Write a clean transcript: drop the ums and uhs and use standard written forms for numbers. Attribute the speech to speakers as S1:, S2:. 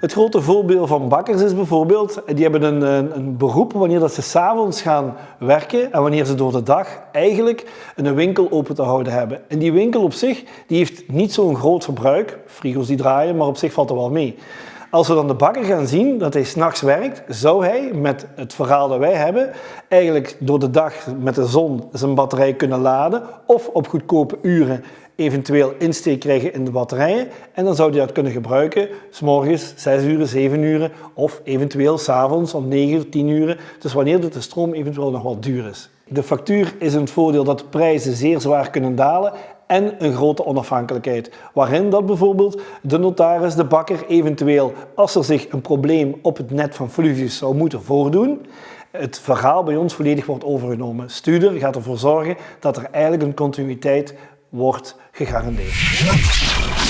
S1: Het grote voorbeeld van bakkers is bijvoorbeeld, die hebben een beroep wanneer dat ze 's avonds gaan werken en wanneer ze door de dag eigenlijk een winkel open te houden hebben. En die winkel op zich, die heeft niet zo'n groot verbruik, frigo's die draaien, maar op zich valt er wel mee. Als we dan de bakker gaan zien dat hij 's nachts werkt, zou hij met het verhaal dat wij hebben eigenlijk door de dag met de zon zijn batterij kunnen laden of op goedkope uren eventueel insteek krijgen in de batterijen en dan zou hij dat kunnen gebruiken 's morgens 6 uur, 7 uur of eventueel 's avonds om 9, 10 uur, dus wanneer de stroom eventueel nog wat duur is. De factuur is een voordeel dat de prijzen zeer zwaar kunnen dalen en een grote onafhankelijkheid, waarin dat bijvoorbeeld de notaris, de bakker eventueel, als er zich een probleem op het net van Fluvius zou moeten voordoen, het verhaal bij ons volledig wordt overgenomen. Stuurder gaat ervoor zorgen dat er eigenlijk een continuïteit wordt gegarandeerd.